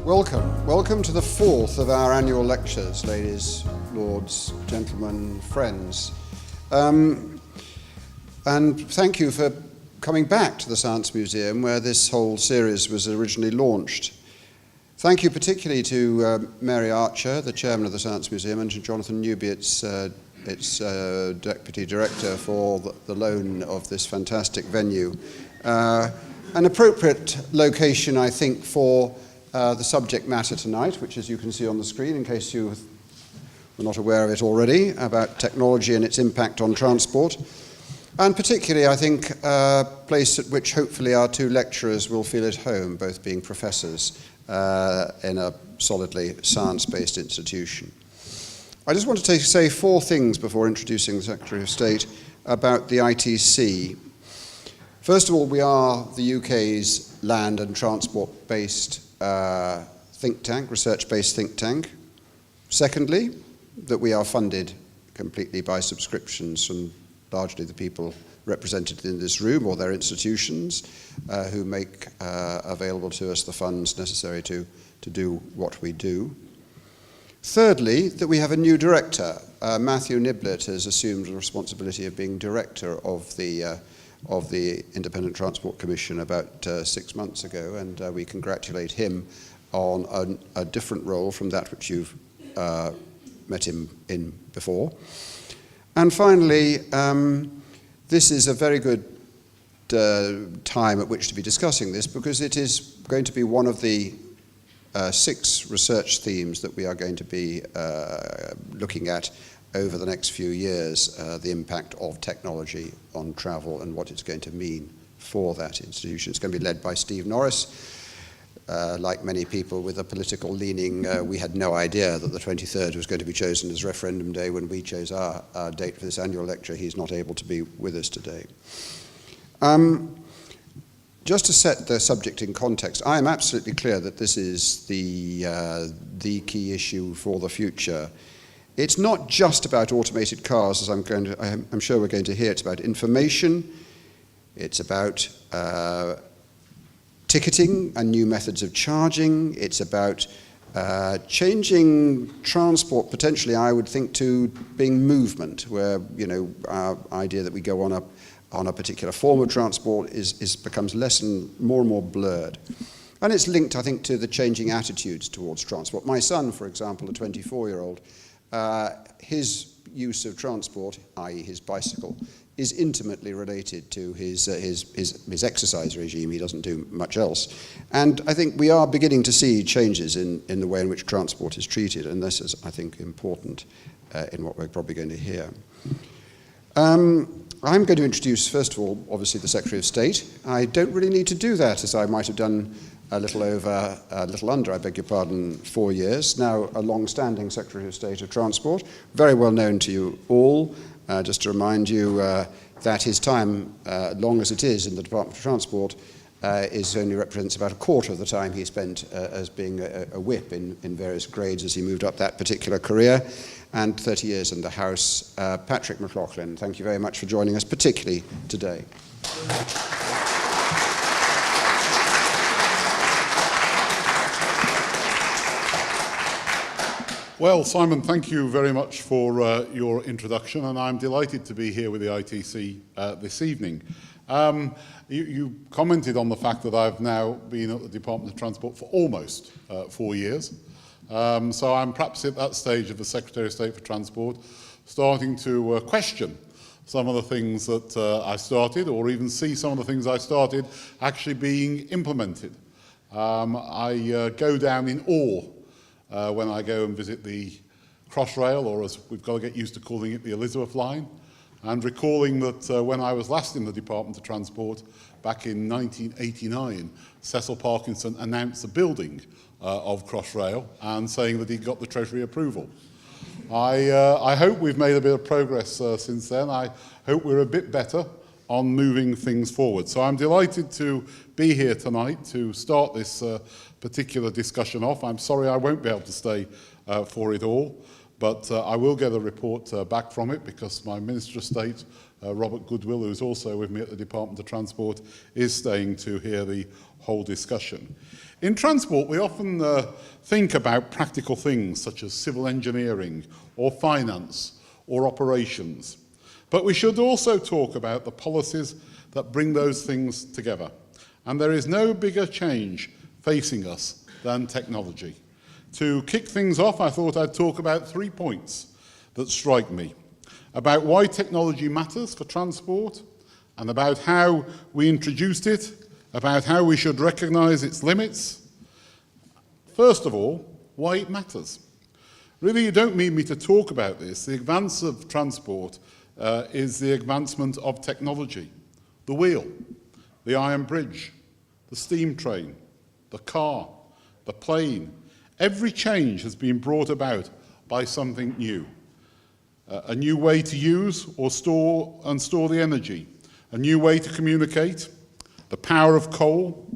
Welcome to the fourth of our annual lectures, ladies, lords, gentlemen, friends. And thank you for coming back to the Science Museum where this whole series was originally launched. Thank you particularly to Mary Archer, the chairman of the Science Museum, and to Jonathan Newby, its deputy director, for the loan of this fantastic venue. An appropriate location, I think, for the subject matter tonight, which, as you can see on the screen, in case you were not aware of it already, about technology and its impact on transport. And particularly, I think, a place at which hopefully our two lecturers will feel at home, both being professors in a solidly science-based institution. I just want to say four things before introducing the Secretary of State about the ITC. First of all, we are the UK's land and transport-based think tank, research-based think tank. Secondly, that we are funded completely by subscriptions from largely the people represented in this room or their institutions who make available to us the funds necessary to do what we do. Thirdly, that we have a new director. Matthew Niblet has assumed the responsibility of being director of the Independent Transport Commission about 6 months ago, and we congratulate him on a different role from that which you've met him in before. And finally, this is a very good time at which to be discussing this, because it is going to be one of the 6 research themes that we are going to be looking at over the next few years, the impact of technology on travel and what it's going to mean for that institution. It's going to be led by Steve Norris. Like many people with a political leaning, we had no idea that the 23rd was going to be chosen as referendum day when we chose our date for this annual lecture. He's not able to be with us today. Just to set the subject in context, I am absolutely clear that this is the key issue for the future. It's not just about automated cars, as I'm sure we're going to hear. It's about information. It's about ticketing and new methods of charging. It's about changing transport, potentially, I would think, to being movement, where, you know, our idea that we go on a particular form of transport becomes less and more blurred. And it's linked, I think, to the changing attitudes towards transport. My son, for example, a 24-year-old, his use of transport, i.e. his bicycle, is intimately related to his exercise regime. He doesn't do much else. And I think we are beginning to see changes in the way in which transport is treated, and this is, I think, important in what we're probably going to hear. I'm going to introduce, first of all, obviously, the Secretary of State. I don't really need to do that, as I might have done a little under, I beg your pardon, 4 years. Now a long-standing Secretary of State of Transport, very well known to you all. Just to remind you that his time, long as it is in the Department of Transport, only represents about a quarter of the time he spent as being a whip in various grades as he moved up that particular career, and 30 years in the House. Patrick McLoughlin, thank you very much for joining us, particularly today. Well, Simon, thank you very much for your introduction, and I'm delighted to be here with the ITC this evening. You commented on the fact that I've now been at the Department of Transport for almost 4 years. So I'm perhaps at that stage of the Secretary of State for Transport, starting to question some of the things that I started, or even see some of the things I started actually being implemented. I go down in awe when I go and visit the Crossrail, or as we've got to get used to calling it, the Elizabeth line, and recalling that when I was last in the Department of Transport back in 1989, Cecil Parkinson announced the building of Crossrail and saying that he'd got the Treasury approval. I hope we've made a bit of progress since then. I hope we're a bit better on moving things forward. So I'm delighted to be here tonight to start this particular discussion off. I'm sorry I won't be able to stay for it all, but I will get a report back from it, because my Minister of State Robert Goodwill, who's also with me at the Department of Transport, is staying to hear the whole discussion. In transport, we often think about practical things such as civil engineering or finance or operations. But we should also talk about the policies that bring those things together. And there is no bigger change facing us than technology. To kick things off, I thought I'd talk about 3 points that strike me. About why technology matters for transport, and about how we introduced it, about how we should recognise its limits. First of all, why it matters. Really, you don't need me to talk about this. The advance of transport is the advancement of technology. The wheel, the iron bridge, the steam train, the car, the plane. Every change has been brought about by something new. A new way to use or store the energy, a new way to communicate, the power of coal,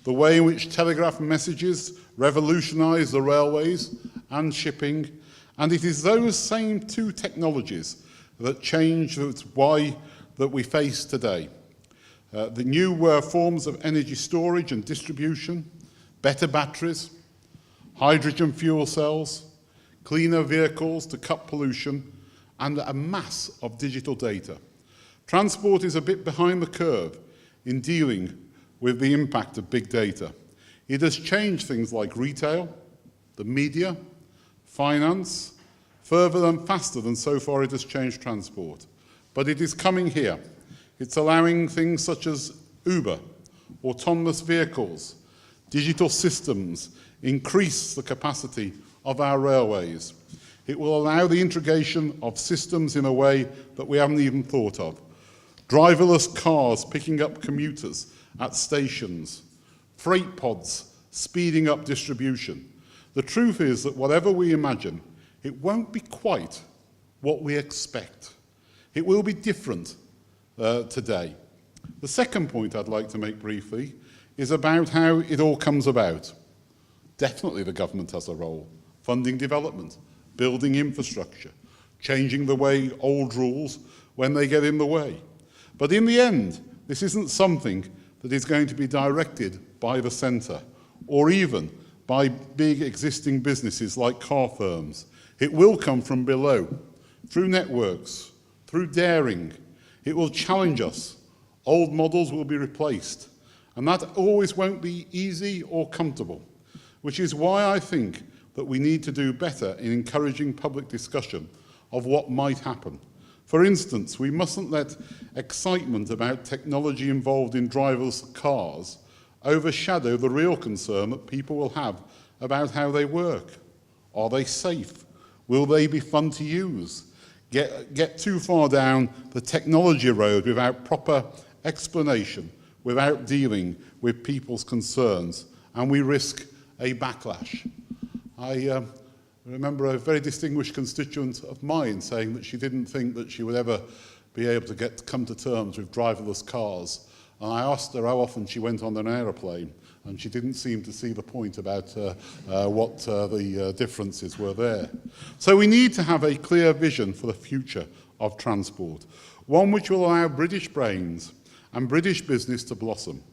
the way in which telegraph messages revolutionised the railways and shipping, and it is those same two technologies that change why that we face today. The new forms of energy storage and distribution, better batteries, hydrogen fuel cells, cleaner vehicles to cut pollution, and a mass of digital data. Transport is a bit behind the curve in dealing with the impact of big data. It has changed things like retail, the media, finance, further and faster than so far it has changed transport. But it is coming here. It's allowing things such as Uber, autonomous vehicles, digital systems, increase the capacity of our railways. It will allow the integration of systems in a way that we haven't even thought of. Driverless cars picking up commuters at stations, freight pods speeding up distribution. The truth is that whatever we imagine, it won't be quite what we expect. It will be different today. The second point I'd like to make briefly is about how it all comes about. Definitely the government has a role. Funding development, building infrastructure, changing the way old rules when they get in the way. But in the end, this isn't something that is going to be directed by the centre or even by big existing businesses like car firms. It will come from below, through networks, through daring. It will challenge us. Old models will be replaced. And that always won't be easy or comfortable, which is why I think that we need to do better in encouraging public discussion of what might happen. For instance, we mustn't let excitement about technology involved in driverless cars overshadow the real concern that people will have about how they work. Are they safe? Will they be fun to use? Get too far down the technology road without proper explanation, without dealing with people's concerns, and we risk a backlash. I remember a very distinguished constituent of mine saying that she didn't think that she would ever be able to come to terms with driverless cars. And I asked her how often she went on an aeroplane, and she didn't seem to see the point about what the differences were there. So we need to have a clear vision for the future of transport, one which will allow British brains and British business to blossom,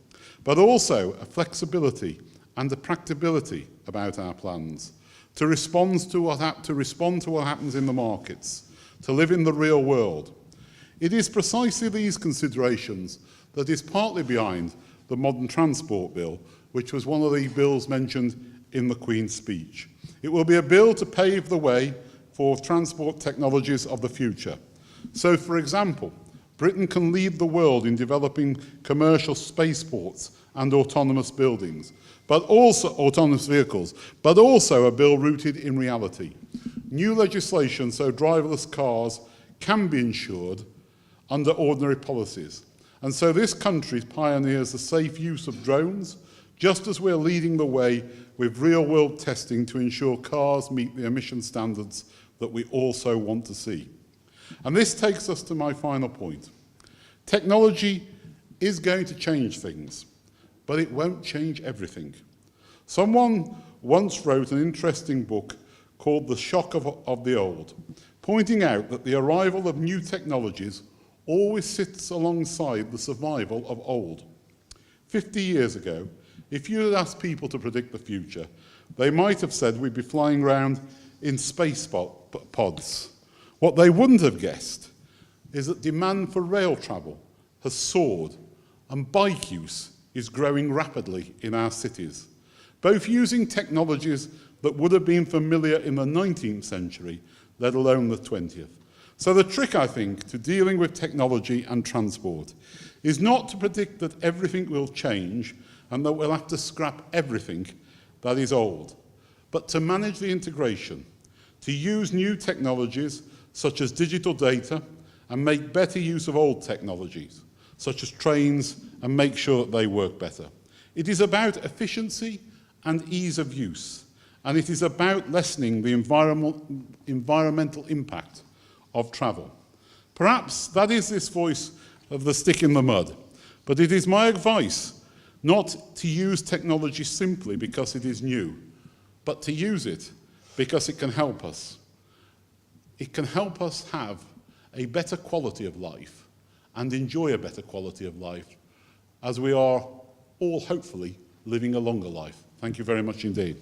but also a flexibility and a practicability about our plans, to respond to what happens in the markets, to live in the real world. It is precisely these considerations that is partly behind the Modern Transport Bill, which was one of the bills mentioned in the Queen's speech. It will be a bill to pave the way for transport technologies of the future. So, for example, Britain can lead the world in developing commercial spaceports and autonomous buildings, but also autonomous vehicles, but also a bill rooted in reality. New legislation so driverless cars can be insured under ordinary policies. And so this country pioneers the safe use of drones, just as we're leading the way with real-world testing to ensure cars meet the emission standards that we also want to see. And this takes us to my final point. Technology is going to change things, but it won't change everything. Someone once wrote an interesting book called The Shock of the Old, pointing out that the arrival of new technologies always sits alongside the survival of old. 50 years ago, if you had asked people to predict the future, they might have said we'd be flying around in space pods. What they wouldn't have guessed is that demand for rail travel has soared and bike use is growing rapidly in our cities, both using technologies that would have been familiar in the 19th century, let alone the 20th. So the trick, I think, to dealing with technology and transport is not to predict that everything will change and that we'll have to scrap everything that is old, but to manage the integration, to use new technologies such as digital data and make better use of old technologies, such as trains, and make sure that they work better. It is about efficiency and ease of use, and it is about lessening the environmental impact of travel. Perhaps that is this voice of the stick in the mud, but it is my advice not to use technology simply because it is new, but to use it because it can help us. It can help us have a better quality of life and enjoy a better quality of life as we are all hopefully living a longer life. Thank you very much indeed.